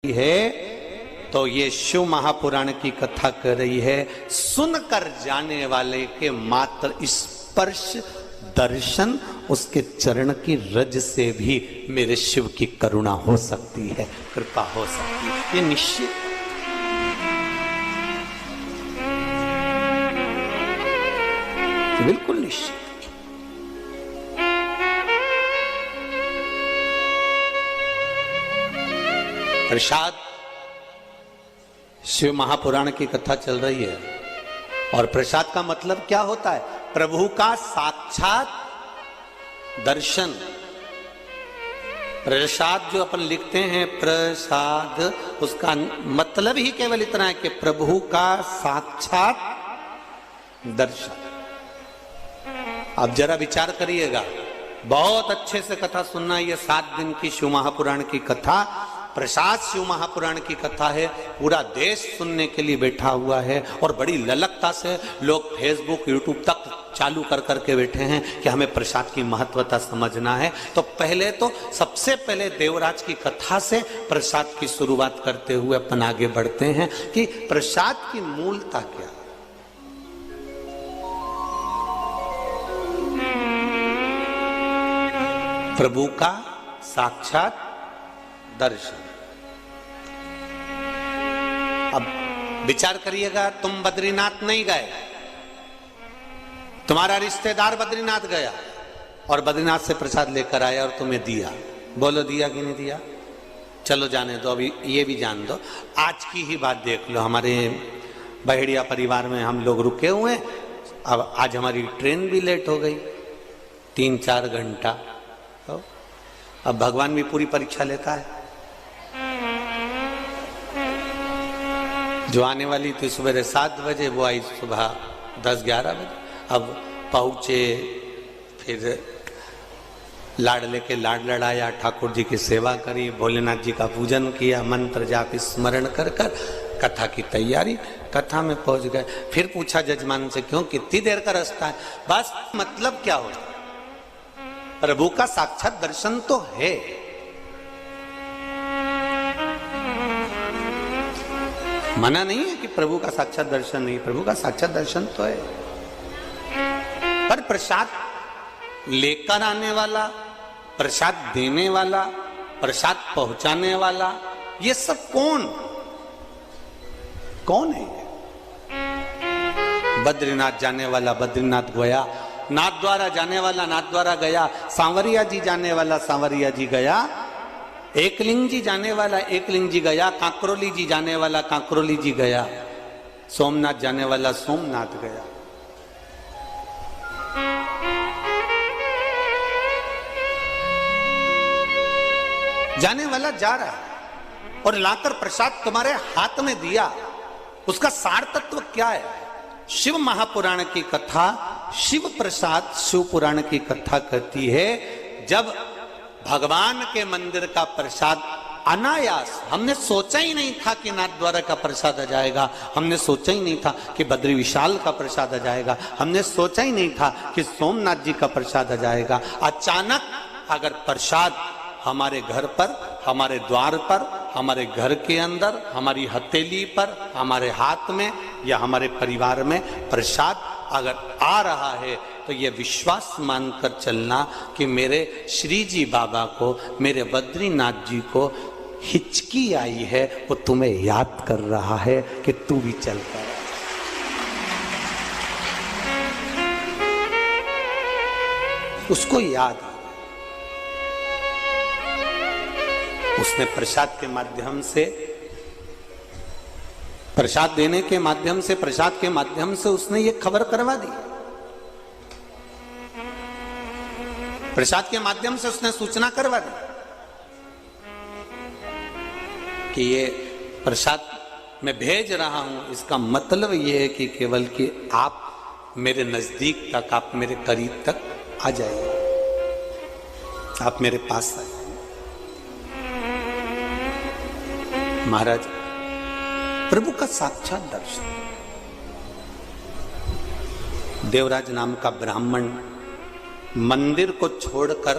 है तो ये शिव महापुराण की कथा कर रही है। सुनकर जाने वाले के मात्र स्पर्श दर्शन उसके चरण की रज से भी मेरे शिव की करुणा हो सकती है, कृपा हो सकती है, ये निश्चित। बिल्कुल निश्चित। प्रसाद, शिव महापुराण की कथा चल रही है और प्रसाद का मतलब क्या होता है? प्रभु का साक्षात दर्शन। प्रसाद जो अपन लिखते हैं प्रसाद, उसका मतलब ही केवल इतना है कि प्रभु का साक्षात दर्शन। अब जरा विचार करिएगा, बहुत अच्छे से कथा सुनना। ये 7 दिन की शिव महापुराण की कथा, प्रसाद शिव महापुराण की कथा है। पूरा देश सुनने के लिए बैठा हुआ है और बड़ी ललकता से लोग फेसबुक यूट्यूब तक चालू कर करके बैठे हैं कि हमें प्रसाद की महत्वता समझना है। तो पहले तो सबसे पहले देवराज की कथा से प्रसाद की शुरुआत करते हुए अपन आगे बढ़ते हैं कि प्रसाद की मूलता क्या है। प्रभु का साक्षात दर्शन। अब विचार करिएगा, तुम बद्रीनाथ नहीं गए, तुम्हारा रिश्तेदार बद्रीनाथ गया और बद्रीनाथ से प्रसाद लेकर आया और तुम्हें दिया। बोलो दिया कि नहीं दिया? चलो जाने दो, अभी ये भी जान दो। आज की ही बात देख लो, हमारे बहेड़िया परिवार में हम लोग रुके हुए। अब आज हमारी ट्रेन भी लेट हो गई 3-4 घंटा। तो अब भगवान भी पूरी परीक्षा लेता है। जो आने वाली थी सुबह 7 बजे, वो आई सुबह 10-11 बजे। अब पहुंचे, फिर लाड लेके लाड लड़ाया, ठाकुर जी की सेवा करी, भोलेनाथ जी का पूजन किया, मंत्र जाप स्मरण कर कर कथा की तैयारी। कथा में पहुंच गए, फिर पूछा जजमान से, क्यों कितनी देर का रास्ता है? बस मतलब क्या होता है? प्रभु का साक्षात दर्शन तो है। मना नहीं है कि प्रभु का साक्षात दर्शन नहीं, प्रभु का साक्षात दर्शन तो है, पर प्रसाद लेकर आने वाला, प्रसाद देने वाला, प्रसाद पहुंचाने वाला, ये सब कौन है? बद्रीनाथ जाने वाला बद्रीनाथ गया, नाथ द्वारा जाने वाला नाथ द्वारा गया, सांवरिया जी जाने वाला सांवरिया जी गया, एकलिंग जी जाने वाला एकलिंग जी गया, कांकरोली जी जाने वाला कांकरोली जी गया, सोमनाथ जाने वाला सोमनाथ गया। जाने वाला जा रहा है और लाकर प्रसाद तुम्हारे हाथ में दिया। उसका सार तत्व क्या है? शिव महापुराण की कथा, शिव प्रसाद शिव पुराण की कथा कहती है, जब भगवान के मंदिर का प्रसाद अनायास, हमने सोचा ही नहीं था कि नाथ द्वारा का प्रसाद आ जाएगा, हमने सोचा ही नहीं था कि बद्री विशाल का प्रसाद आ जाएगा, हमने सोचा ही नहीं था कि सोमनाथ जी का प्रसाद आ जाएगा। अचानक अगर प्रसाद हमारे घर पर, हमारे द्वार पर, हमारे घर के अंदर, हमारी हथेली पर, हमारे हाथ में या हमारे परिवार में प्रसाद अगर आ रहा है, तो यह विश्वास मानकर चलना कि मेरे श्री जी बाबा को, मेरे बद्रीनाथ जी को हिचकी आई है, वो तुम्हें याद कर रहा है कि तू भी चल कर। उसको याद, उसने प्रसाद के माध्यम से, प्रसाद देने के माध्यम से, प्रसाद के माध्यम से उसने ये खबर करवा दी। प्रसाद के माध्यम से उसने सूचना करवा दी कि ये प्रसाद मैं भेज रहा हूं। इसका मतलब ये है कि केवल कि आप मेरे नजदीक तक, आप मेरे करीब तक आ जाइए, आप मेरे पास आइए। महाराज, प्रभु का साक्षात दर्शन। देवराज नाम का ब्राह्मण मंदिर को छोड़कर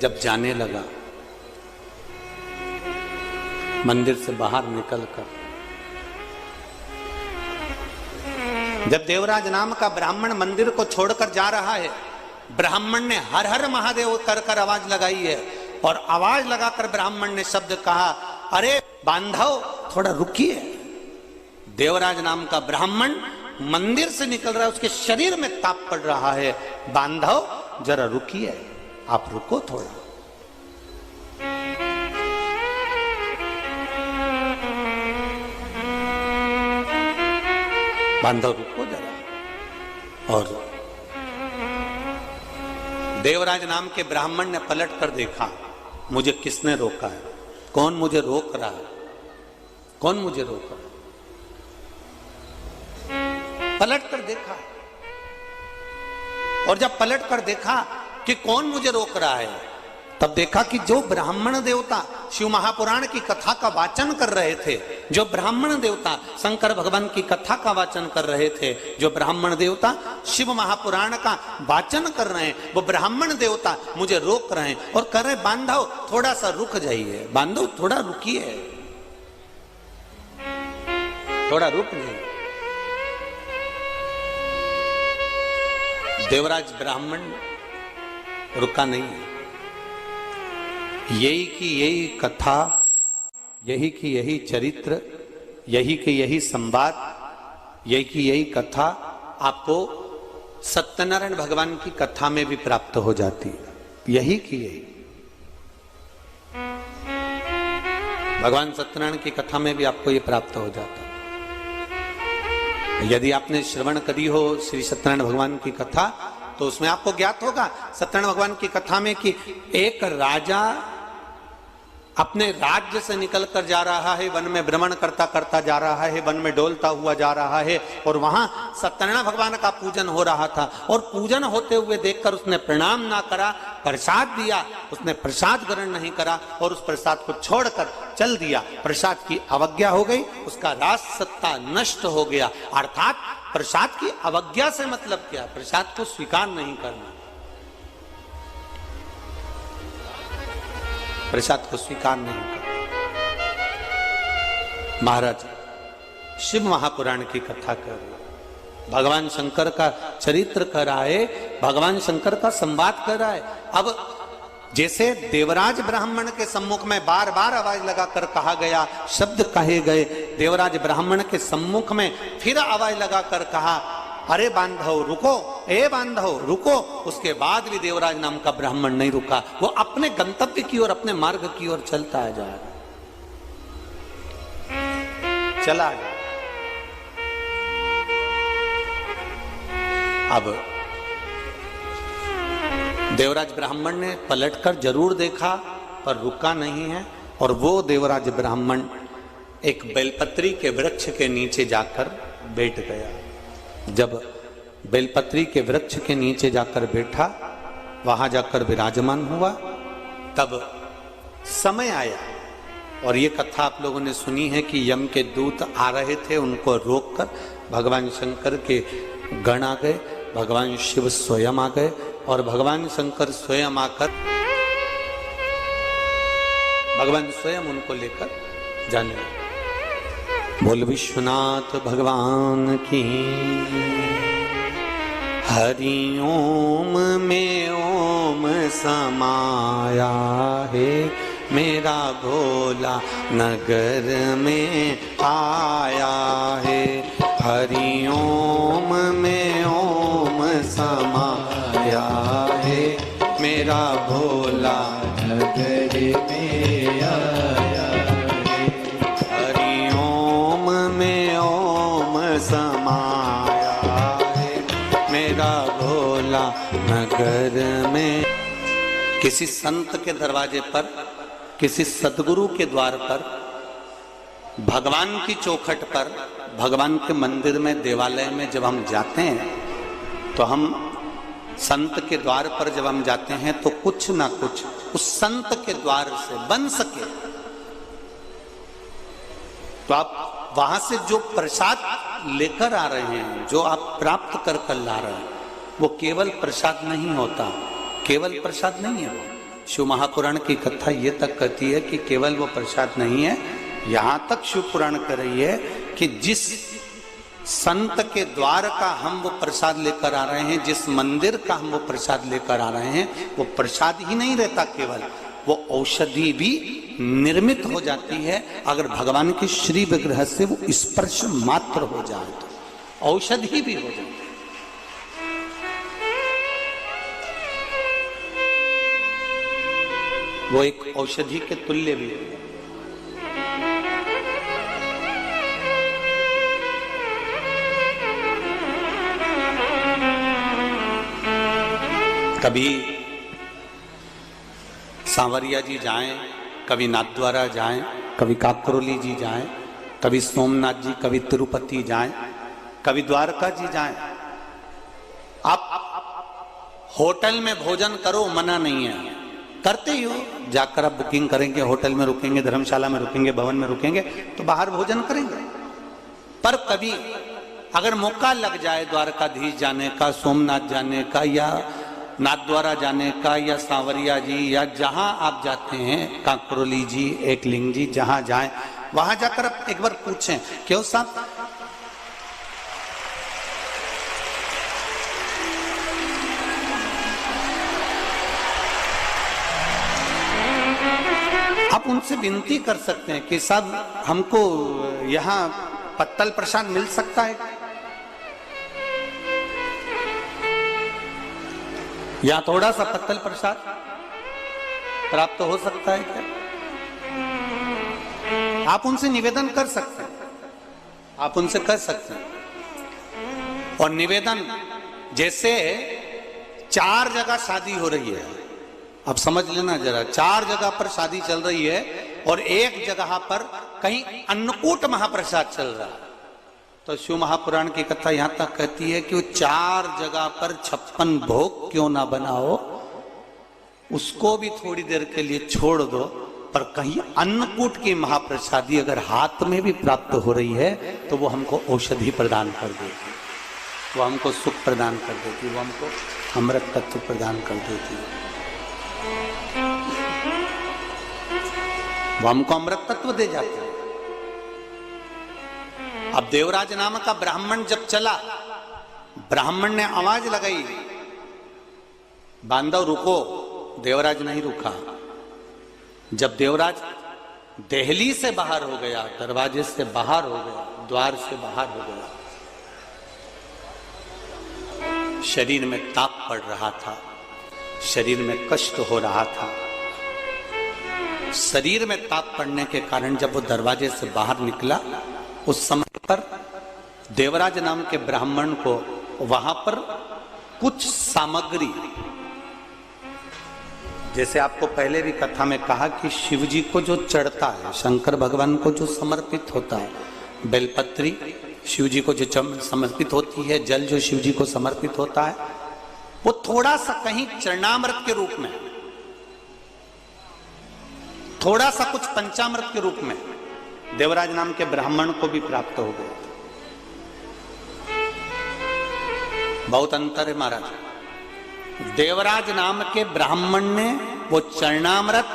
जब जाने लगा मंदिर से बाहर निकलकर जब देवराज नाम का ब्राह्मण मंदिर को छोड़कर जा रहा है, ब्राह्मण ने हर हर महादेव कर कर आवाज लगाई है और आवाज लगाकर ब्राह्मण ने शब्द कहा, अरे बांधव थोड़ा रुकिए। देवराज नाम का ब्राह्मण मंदिर से निकल रहा है, उसके शरीर में ताप पड़ रहा है, बांधव जरा रुकिए, आप रुको थोड़ा। बांधव रुको जरा। और देवराज नाम के ब्राह्मण ने पलट कर देखा, मुझे किसने रोका है, कौन मुझे रोक रहा है, कौन मुझे रोक रहा है। पलट कर देखा, और जब पलट कर देखा कि कौन मुझे रोक रहा है, तब देखा कि जो ब्राह्मण देवता शिव महापुराण की कथा का वाचन कर रहे थे, जो ब्राह्मण देवता शंकर भगवान की कथा का वाचन कर रहे थे, जो ब्राह्मण देवता शिव महापुराण का वाचन कर रहे हैं, वो ब्राह्मण देवता मुझे रोक रहे हैं और कह रहे, बांधव थोड़ा सा रुक जाइए, बांधव थोड़ा रुकिए, थोड़ा रुक जाइए। देवराज ब्राह्मण रुका नहीं है। यही की यही कथा, यही की यही चरित्र, यही की यही संवाद, यही की यही कथा आपको सत्यनारायण भगवान की कथा में भी प्राप्त हो जाती है। यही की यही भगवान सत्यनारायण की कथा में भी आपको ये प्राप्त हो जाता है। यदि आपने श्रवण करी हो श्री सत्यनारायण भगवान की कथा, तो उसमें आपको ज्ञात होगा सत्यनारायण भगवान की कथा में कि एक राजा अपने राज्य से निकलकर जा रहा है, वन में भ्रमण करता करता जा रहा है, वन में डोलता हुआ जा रहा है, और वहां सत्यनारायण भगवान का पूजन हो रहा था, और पूजन होते हुए देखकर उसने प्रणाम ना करा, प्रसाद दिया, उसने प्रसाद ग्रहण नहीं करा और उस प्रसाद को छोड़कर चल दिया। प्रसाद की अवज्ञा हो गई, उसका राज सत्ता नष्ट हो गया। अर्थात प्रसाद की अवज्ञा से मतलब क्या? प्रसाद को स्वीकार नहीं करना, प्रसाद को स्वीकार नहीं करना। महाराज शिव महापुराण की कथा कर रहे, भगवान शंकर का चरित्र कर रहा है, भगवान शंकर का संवाद कर रहा है। अब जैसे देवराज ब्राह्मण के सम्मुख में बार बार आवाज लगाकर कहा गया, शब्द कहे गए, देवराज ब्राह्मण के सम्मुख में फिर आवाज लगाकर कहा, अरे बांधव रुको, ए बांधव रुको। उसके बाद भी देवराज नाम का ब्राह्मण नहीं रुका, वो अपने गंतव्य की ओर, अपने मार्ग की ओर चलता जा रहा, चला गया। अब देवराज ब्राह्मण ने पलटकर जरूर देखा पर रुका नहीं है, और वो देवराज ब्राह्मण एक बेलपत्री के वृक्ष के नीचे जाकर बैठ गया। जब बेलपत्री के वृक्ष के नीचे जाकर बैठा, वहां जाकर विराजमान हुआ, तब समय आया, और ये कथा आप लोगों ने सुनी है कि यम के दूत आ रहे थे, उनको रोककर भगवान शंकर के गण आ गए, भगवान शिव स्वयं आ गए, और भगवान शंकर स्वयं आकर भगवान स्वयं उनको लेकर जाने लगे। बोल विश्वनाथ भगवान की। हरि ओम में ओम समाया है, मेरा भोला नगर में आया है। हरि ओम में ओम समाया है, मेरा भोला नगर में आया है। हरि ओम में ओम समाया है, मेरा भोला नगर में। किसी संत के दरवाजे पर, किसी सदगुरु के द्वार पर, भगवान की चौखट पर, भगवान के मंदिर में, देवालय में जब हम जाते हैं, तो हम संत के द्वार पर जब हम जाते हैं तो कुछ ना कुछ उस संत के द्वार से बन सके। तो आप वहां से जो प्रसाद लेकर आ रहे हैं, जो आप प्राप्त कर कर ला रहे हैं, वो केवल प्रसाद नहीं होता, केवल प्रसाद नहीं है। वो शिव महापुराण की कथा ये तक कहती है कि केवल वो प्रसाद नहीं है, यहां तक शिव पुराण कर रही है कि जिस संत के द्वार का हम वो प्रसाद लेकर आ रहे हैं, जिस मंदिर का हम वो प्रसाद लेकर आ रहे हैं, वो प्रसाद ही नहीं रहता, केवल वो औषधि भी निर्मित हो जाती है। अगर भगवान के श्री विग्रह से वो स्पर्श मात्र हो जाए तो औषधि भी हो जाती है। वो एक औषधि के तुल्य भी है। कभी सांवरिया जी जाएं, कभी नाथद्वारा जाएं, कभी काकरोली जी जाएं, कभी सोमनाथ जी, कभी तिरुपति जाएं, कभी द्वारका जी जाएं। आप होटल में भोजन करो, मना नहीं है, करते ही हो। जाकर आप बुकिंग करेंगे, होटल में रुकेंगे, धर्मशाला में रुकेंगे, भवन में रुकेंगे, तो बाहर भोजन करेंगे। पर कभी अगर मौका लग जाए द्वारकाधीश जाने का, सोमनाथ जाने का, या नाथद्वारा जाने का, या सांवरिया जी, या जहां आप जाते हैं, काकरोली जी, एकलिंग जी, जहां जाएं, वहां जाकर आप एक बार पूछें, क्यों साहब आप उनसे विनती कर सकते हैं कि साहब हमको यहाँ पत्तल प्रसाद मिल सकता है, या थोड़ा सा पत्तल प्रसाद प्राप्त तो हो सकता है क्या? आप उनसे निवेदन कर सकते हैं, आप उनसे कर सकते हैं। और निवेदन जैसे 4 जगह शादी हो रही है, अब समझ लेना जरा, 4 जगह पर शादी चल रही है और एक जगह पर कहीं अन्नकूट महाप्रसाद चल रहा है, तो शिव महापुराण की कथा यहां तक कहती है कि वो 4 जगह पर 56 भोग क्यों ना बनाओ, उसको भी थोड़ी देर के लिए छोड़ दो, पर कहीं अन्नकूट की महाप्रसादी अगर हाथ में भी प्राप्त हो रही है तो वो हमको औषधि प्रदान कर देती, वो हमको सुख प्रदान कर देती, वो हमको अमृत तत्व प्रदान कर देती है, वो हमको अमृत तत्व दे जाते हैं। अब देवराज नाम का ब्राह्मण जब चला, ब्राह्मण ने आवाज लगाई, बांधव रुको, देवराज नहीं रुका। जब देवराज देहली से बाहर हो गया, दरवाजे से बाहर हो गया, द्वार से बाहर हो गया, शरीर में ताप पड़ रहा था, शरीर में कष्ट हो रहा था। शरीर में ताप पड़ने के कारण जब वो दरवाजे से बाहर निकला, उस समय पर देवराज नाम के ब्राह्मण को वहां पर कुछ सामग्री, जैसे आपको पहले भी कथा में कहा कि शिव जी को जो चढ़ता है, शंकर भगवान को जो समर्पित होता है, बेलपत्री शिव जी को जो समर्पित होती है, जल जो शिव जी को समर्पित होता है, वो थोड़ा सा कहीं चरणामृत के रूप में, थोड़ा सा कुछ पंचामृत के रूप में देवराज नाम के ब्राह्मण को भी प्राप्त हो गया। बहुत अंतर है महाराज। देवराज नाम के ब्राह्मण ने वो चरणामृत,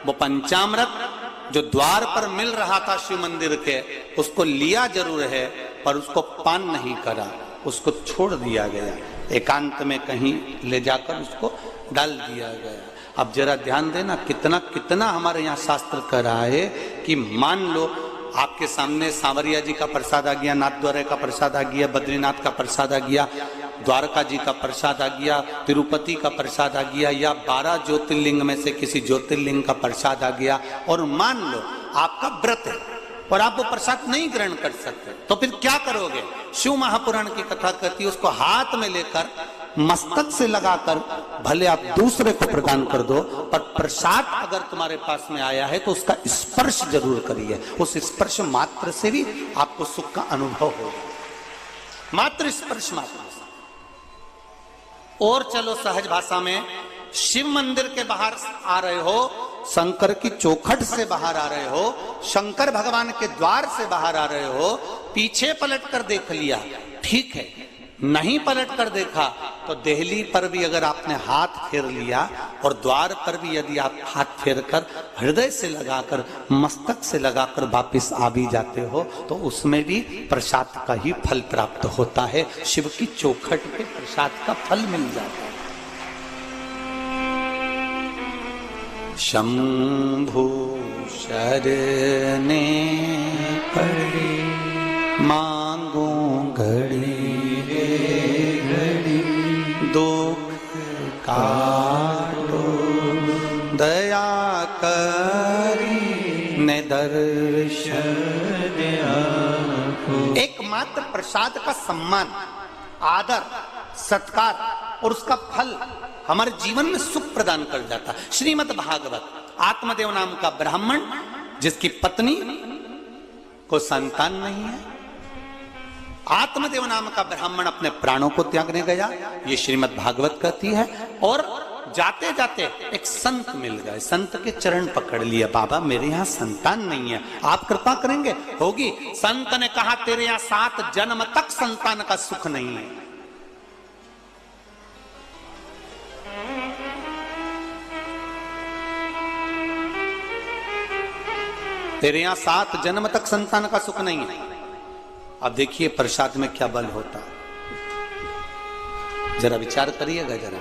वो पंचामृत जो द्वार पर मिल रहा था शिव मंदिर के, उसको लिया जरूर है, पर उसको पान नहीं करा, उसको छोड़ दिया गया, एकांत में कहीं ले जाकर उसको डाल दिया गया। अब जरा ध्यान देना, कितना कितना हमारे यहाँ शास्त्र कह रहा है कि मान लो आपके सामने सांवरिया जी का प्रसाद आ गया, नाथद्वारा का प्रसाद आ गया, बद्रीनाथ का प्रसाद आ गया, द्वारका जी का प्रसाद आ गया, तिरुपति का प्रसाद आ गया, या 12 ज्योतिर्लिंग में से किसी ज्योतिर्लिंग का प्रसाद आ गया, और मान लो आपका व्रत है और आप वो प्रसाद नहीं ग्रहण कर सकते, तो फिर क्या करोगे? शिव महापुराण की कथा कहती है उसको हाथ में लेकर मस्तक से लगाकर भले आप दूसरे को प्रदान कर दो, पर प्रसाद अगर तुम्हारे पास में आया है तो उसका स्पर्श जरूर करिए। उस स्पर्श मात्र से भी आपको सुख का अनुभव होगा, मात्र स्पर्श मात्र। और चलो सहज भाषा में, शिव मंदिर के बाहर आ रहे हो, शंकर की चौखट से बाहर आ रहे हो, शंकर भगवान के द्वार से बाहर आ रहे हो, पीछे पलट कर देख लिया, ठीक है, नहीं पलट कर देखा तो देहली पर भी अगर आपने हाथ फेर लिया और द्वार पर भी यदि आप हाथ फेर कर हृदय से लगाकर मस्तक से लगाकर वापिस आ भी जाते हो तो उसमें भी प्रसाद का ही फल प्राप्त होता है, शिव की चौखट पे प्रसाद का फल मिल जाता है। शंभु शरणे पड़े मांगू घड़ी घड़ी दुख काटो दया करी ने दर्शन। एकमात्र प्रसाद का सम्मान, आदर, सत्कार और उसका फल हमारे जीवन में सुख प्रदान कर जाता। श्रीमद् भागवत, आत्मदेव नाम का ब्राह्मण जिसकी पत्नी को संतान नहीं है, आत्मदेव नाम का ब्राह्मण अपने प्राणों को त्यागने गया, ये श्रीमद् भागवत कहती है। और जाते जाते एक संत मिल गए, संत के चरण पकड़ लिया, बाबा मेरे यहाँ संतान नहीं है, आप कृपा करेंगे? होगी। संत ने कहा तेरे यहाँ 7 जन्म तक संतान का सुख नहीं है। तेरे यहां 7 जन्म तक संतान का सुख नहीं है। अब देखिए प्रसाद में क्या बल होता, जरा विचार करिएगा जरा।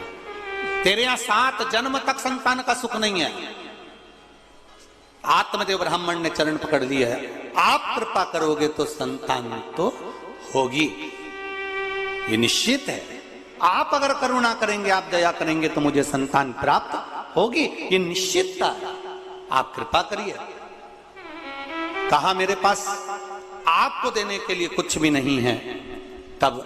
तेरे यहां 7 जन्म तक संतान का सुख नहीं है। आत्मदेव ब्राह्मण ने चरण पकड़ लिया है, आप कृपा करोगे तो संतान तो होगी, ये निश्चित है। आप अगर करुणा करेंगे, आप दया करेंगे तो मुझे संतान प्राप्त होगी, ये निश्चितता है। आप कृपा करिए। कहा मेरे पास आपको देने के लिए कुछ भी नहीं है। तब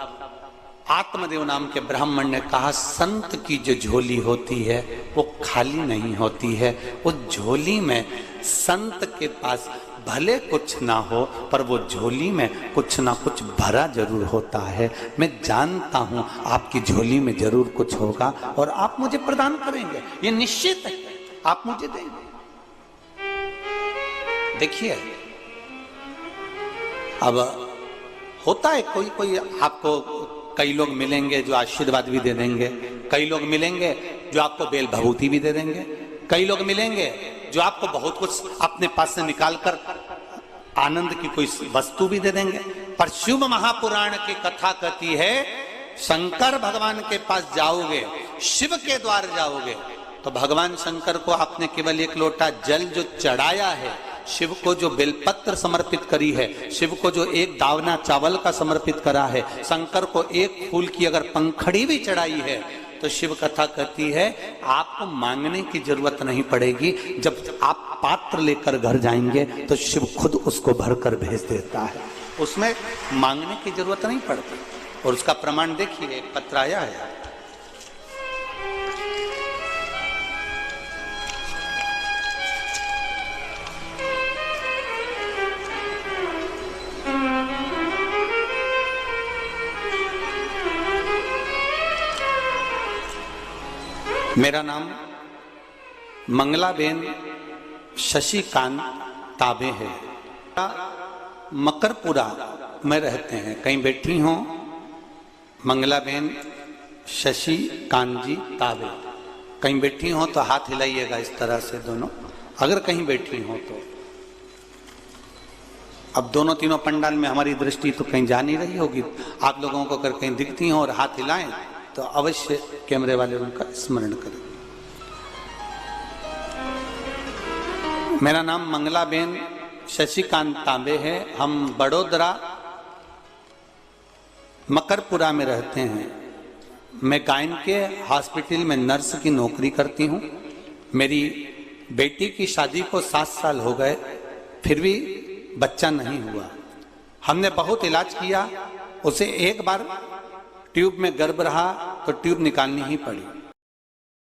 आत्मदेव नाम के ब्राह्मण ने कहा संत की जो झोली होती है वो खाली नहीं होती है, उस झोली में संत के पास भले कुछ ना हो पर वो झोली में कुछ ना कुछ भरा जरूर होता है। मैं जानता हूं आपकी झोली में जरूर कुछ होगा और आप मुझे प्रदान करेंगे, ये निश्चित है, आप मुझे देंगे। देखिए अब होता है कोई कोई आपको, कई लोग मिलेंगे जो आशीर्वाद भी दे देंगे, कई लोग मिलेंगे जो आपको बेल भभूति भी दे देंगे, कई लोग मिलेंगे जो आपको बहुत कुछ अपने पास से निकालकर आनंद की कोई वस्तु भी दे देंगे। पर शिव महापुराण की कथा कहती है शंकर भगवान के पास जाओगे, शिव के द्वार जाओगे तो भगवान शंकर को आपने केवल 1 लोटा जल जो चढ़ाया है, शिव को जो बेलपत्र समर्पित करी है, शिव को जो 1 दावना चावल का समर्पित करा है, शंकर को 1 फूल की अगर पंखड़ी भी चढ़ाई है तो शिव कथा कहती है आपको मांगने की जरूरत नहीं पड़ेगी। जब आप पात्र लेकर घर जाएंगे तो शिव खुद उसको भरकर भेज देता है, उसमें मांगने की जरूरत नहीं पड़ती। और उसका प्रमाण देखिए, एक पत्र आया है, मेरा नाम मंगलाबेन शशिकांत ताबे है, मकरपुरा में रहते हैं। कहीं बैठी हो मंगलाबेन शशिकांत जी ताबे, कहीं बैठी हो तो हाथ हिलाइएगा इस तरह से दोनों, अगर कहीं बैठी हो तो। अब दोनों तीनों पंडाल में हमारी दृष्टि तो कहीं जा नहीं रही होगी, आप लोगों को अगर कहीं दिखती हो और हाथ हिलाएं तो अवश्य कैमरे वाले उनका स्मरण करें। मेरा नाम मंगलाबेन शशिकांत तांबे है, हम बड़ोदरा मकरपुरा में रहते हैं। मैं गायन के हॉस्पिटल में नर्स की नौकरी करती हूँ। मेरी बेटी की शादी को 7 साल हो गए, फिर भी बच्चा नहीं हुआ। हमने बहुत इलाज किया, उसे एक बार ट्यूब में गर्भ रहा तो ट्यूब निकालनी ही पड़ी।